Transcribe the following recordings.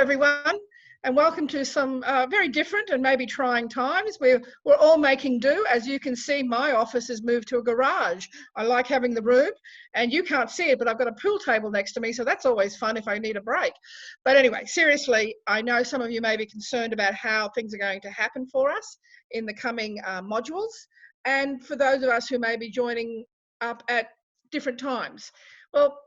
everyone, and welcome to some very different and maybe trying times. We're all making do. As you can see, my office has moved to a garage. I like having the room, and you can't see it, but I've got a pool table next to me, so that's always fun if I need a break. But anyway, seriously, I know some of you may be concerned about how things are going to happen for us in the coming modules, and for those of us who may be joining up at different times. Well,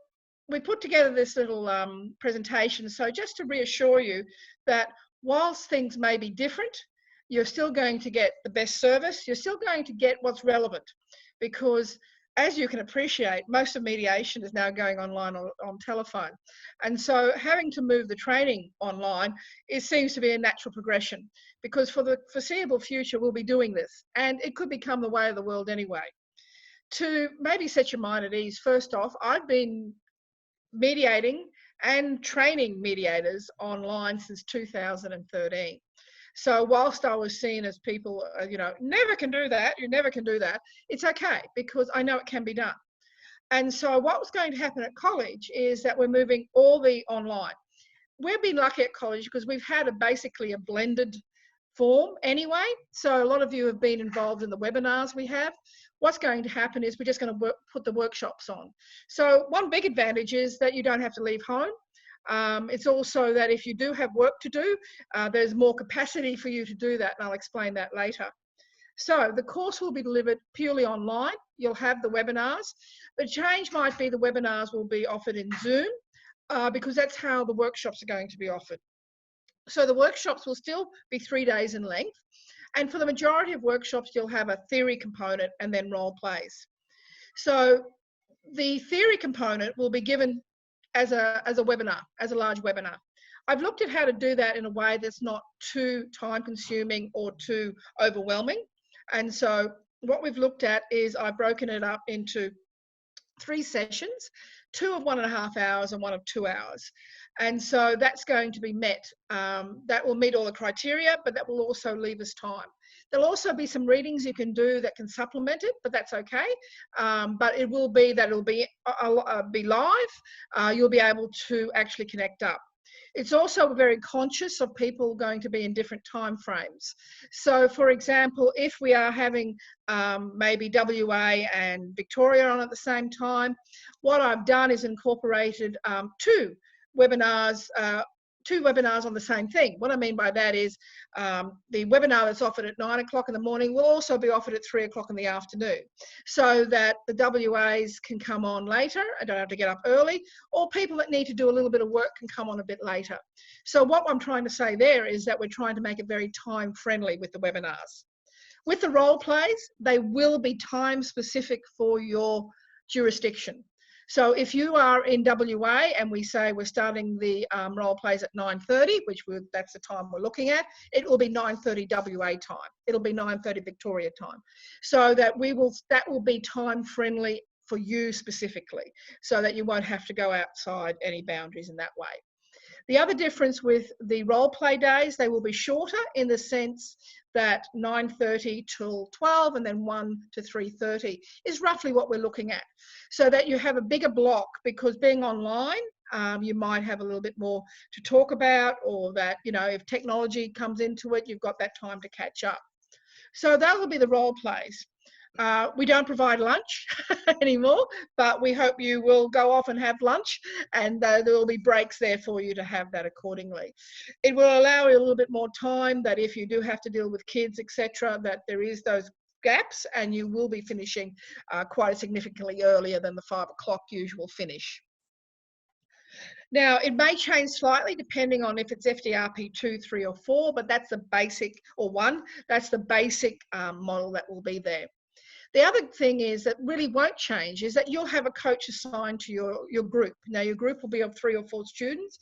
we put together this little presentation, so just to reassure you that whilst things may be different, you're still going to get the best service, you're still going to get what's relevant, because as you can appreciate, most of mediation is now going online on telephone. And so having to move the training online, it seems to be a natural progression, because for the foreseeable future, we'll be doing this, and it could become the way of the world anyway. To maybe set your mind at ease, first off, I've been mediating and training mediators online since 2013. So whilst I was seen as people, never can do that, you never can do that, it's okay, because I know it can be done. And so what was going to happen at college is that we're moving all the online. We've been lucky at college because we've had basically a blended form anyway. So a lot of you have been involved in the webinars we have. What's going to happen is we're just going to put the workshops on. So one big advantage is that you don't have to leave home. It's also that if you do have work to do, there's more capacity for you to do that, and I'll explain that later. So the course will be delivered purely online. You'll have the webinars. The change might be the webinars will be offered in Zoom, because that's how the workshops are going to be offered. So the workshops will still be 3 days in length. And for the majority of workshops, you'll have a theory component and then role plays. So the theory component will be given as a webinar, as a large webinar. I've looked at how to do that in a way that's not too time consuming or too overwhelming. And so what we've looked at is I've broken it up into 3 sessions, 2 of 1.5 hours and 1 of 2 hours. And so that's going to be met. That will meet all the criteria, but that will also leave us time. There'll also be some readings you can do that can supplement it, but that's okay. But it will be that it'll be live. You'll be able to actually connect up. It's also very conscious of people going to be in different time frames. So for example, if we are having maybe WA and Victoria on at the same time, what I've done is incorporated two webinars on the same thing. What I mean by that is the webinar that's offered at 9 o'clock in the morning will also be offered at 3 o'clock in the afternoon, so that the WAs can come on later and don't have to get up early, or people that need to do a little bit of work can come on a bit later. So what I'm trying to say there is that we're trying to make it very time friendly with the webinars. With the role plays, they will be time specific for your jurisdiction. So if you are in WA and we say we're starting the role plays at 9:30, that's the time we're looking at, it will be 9:30 WA time. It'll be 9:30 Victoria time. So that will be time friendly for you specifically, so that you won't have to go outside any boundaries in that way. The other difference with the role play days, they will be shorter in the sense that 9:30 till 12 and then 1 to 3:30 is roughly what we're looking at. So that you have a bigger block, because being online, you might have a little bit more to talk about, or that, if technology comes into it, you've got that time to catch up. So that will be the role plays. We don't provide lunch anymore, but we hope you will go off and have lunch, and there will be breaks there for you to have that accordingly. It will allow you a little bit more time, that if you do have to deal with kids, etc., that there is those gaps, and you will be finishing quite significantly earlier than the 5 o'clock usual finish. Now, it may change slightly depending on if it's FDRP 2, 3 or 4, but that's the basic, or 1, that's the basic model that will be there. The other thing is that really won't change is that you'll have a coach assigned to your group. Now, your group will be of 3 or 4 students,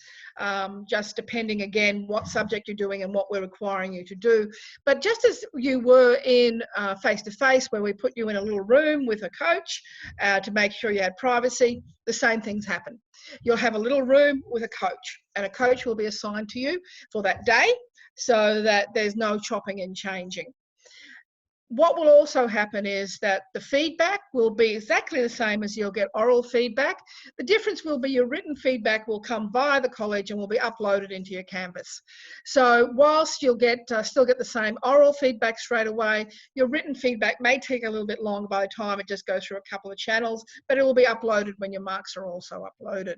just depending, again, what subject you're doing and what we're requiring you to do. But just as you were in face-to-face, where we put you in a little room with a coach to make sure you had privacy, the same things happen. You'll have a little room with a coach, and a coach will be assigned to you for that day, so that there's no chopping and changing. what will also happen is that the feedback will be exactly the same as you'll get oral feedback. The difference will be your written feedback will come via the college and will be uploaded into your Canvas. So whilst you'll still get the same oral feedback straight away, your written feedback may take a little bit longer by the time it just goes through a couple of channels, but it will be uploaded when your marks are also uploaded.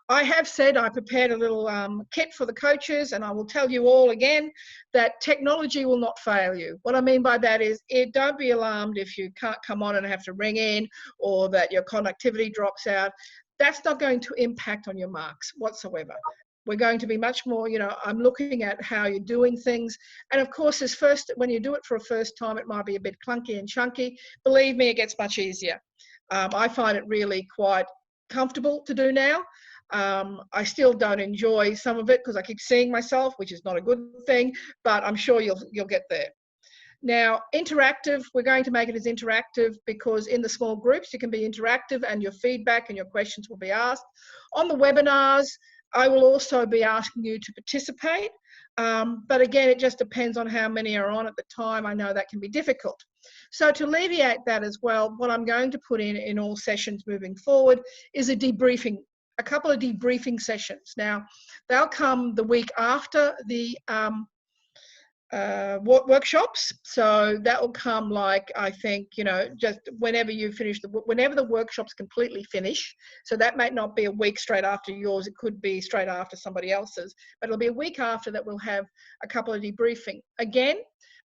I have said I prepared a little kit for the coaches, and I will tell you all again that technology will not fail you. What I mean by that is, don't be alarmed if you can't come on and have to ring in, or that your connectivity drops out. That's not going to impact on your marks whatsoever. We're going to be much more, I'm looking at how you're doing things. And of course, when you do it for a first time, it might be a bit clunky and chunky. Believe me, it gets much easier. I find it really quite comfortable to do now. I still don't enjoy some of it because I keep seeing myself, which is not a good thing, but I'm sure you'll get there. Now, interactive, we're going to make it as interactive because in the small groups you can be interactive and your feedback and your questions will be asked. On the webinars, I will also be asking you to participate, but again, it just depends on how many are on at the time. I know that can be difficult. So to alleviate that as well, what I'm going to put in all sessions moving forward is a couple of debriefing sessions. Now, they'll come the week after the workshops. So that will come I think, just whenever you finish, whenever the workshop's completely finish. So that might not be a week straight after yours. It could be straight after somebody else's, but it'll be a week after that we'll have a couple of debriefing. Again,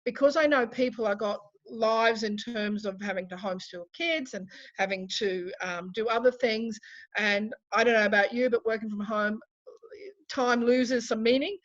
because I know people have got lives in terms of having to homeschool kids and having to do other things. And I don't know about you, but working from home, time loses some meaning.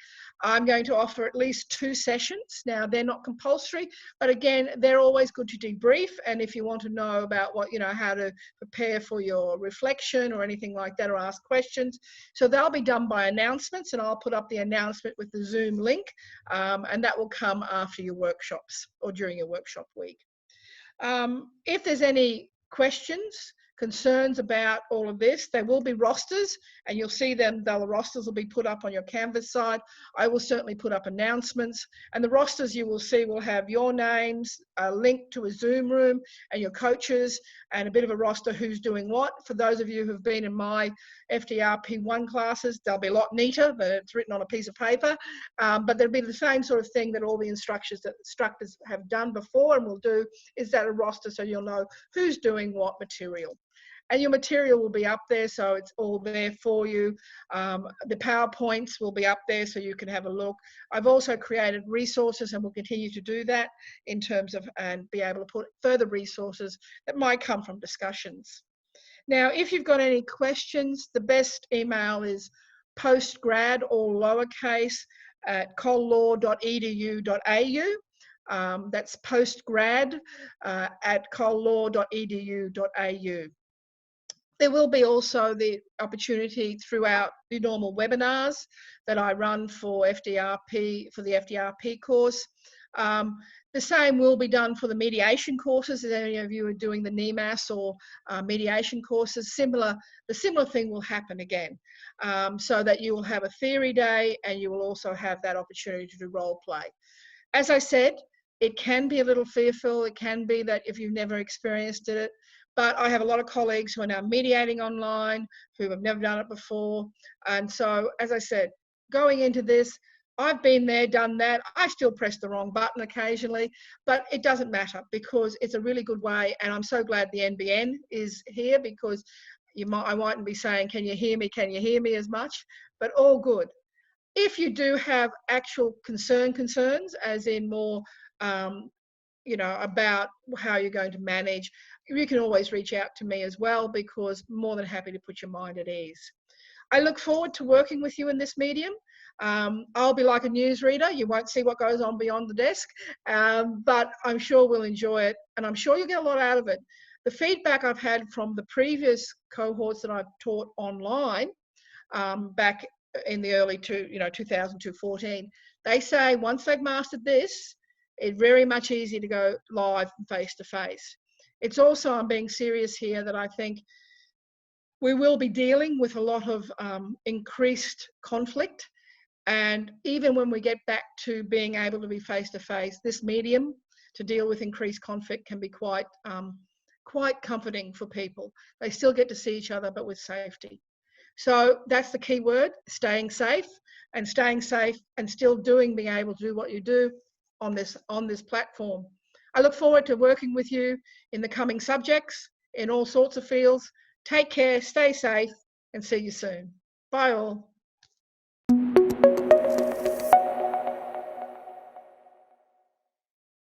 I'm going to offer at least 2 sessions. Now, they're not compulsory, but again, they're always good to debrief. And if you want to know about how to prepare for your reflection or anything like that, or ask questions. So they'll be done by announcements, and I'll put up the announcement with the Zoom link, and that will come after your workshops or during your workshop week. If there's any questions, concerns about all of this, there will be rosters, and you'll see them. The rosters will be put up on your Canvas side. I will certainly put up announcements, and the rosters you will see will have your names, a link to a Zoom room, and your coaches, and a bit of a roster who's doing what. For those of you who've been in my FDRP1 classes, they'll be a lot neater, but it's written on a piece of paper. But there'll be the same sort of thing that all the instructors have done before and will do, is that a roster, so you'll know who's doing what material. And your material will be up there, so it's all there for you. The PowerPoints will be up there so you can have a look. I've also created resources, and will continue to do that in terms of, and be able to put further resources that might come from discussions. Now, if you've got any questions, the best email is postgrad, all lowercase, at collaw.edu.au. That's postgrad at collaw.edu.au. There will be also the opportunity throughout the normal webinars that I run for FDRP, for the FDRP course. The same will be done for the mediation courses. If any of you are doing the NEMAS or mediation courses, the similar thing will happen again, so that you will have a theory day and you will also have that opportunity to do role play. As I said, it can be a little fearful. It can be that if you've never experienced it, but I have a lot of colleagues who are now mediating online, who have never done it before. And so, as I said, going into this, I've been there, done that. I still press the wrong button occasionally, but it doesn't matter because it's a really good way. And I'm so glad the NBN is here, because I mightn't be saying, can you hear me? Can you hear me as much? But all good. If you do have actual concerns, as in more, about how you're going to manage, you can always reach out to me as well, because I'm more than happy to put your mind at ease. I look forward to working with you in this medium. I'll be like a newsreader. You won't see what goes on beyond the desk, but I'm sure we'll enjoy it, and I'm sure you'll get a lot out of it. The feedback I've had from the previous cohorts that I've taught online, back in the early 2014, they say once they've mastered this, it's very much easier to go live and face-to-face. It's also, I'm being serious here, that I think we will be dealing with a lot of increased conflict. And even when we get back to being able to be face-to-face, this medium to deal with increased conflict can be quite comforting for people. They still get to see each other, but with safety. So that's the key word, staying safe and still being able to do what you do on this platform. I look forward to working with you in the coming subjects in all sorts of fields. Take care, stay safe, and see you soon. Bye all.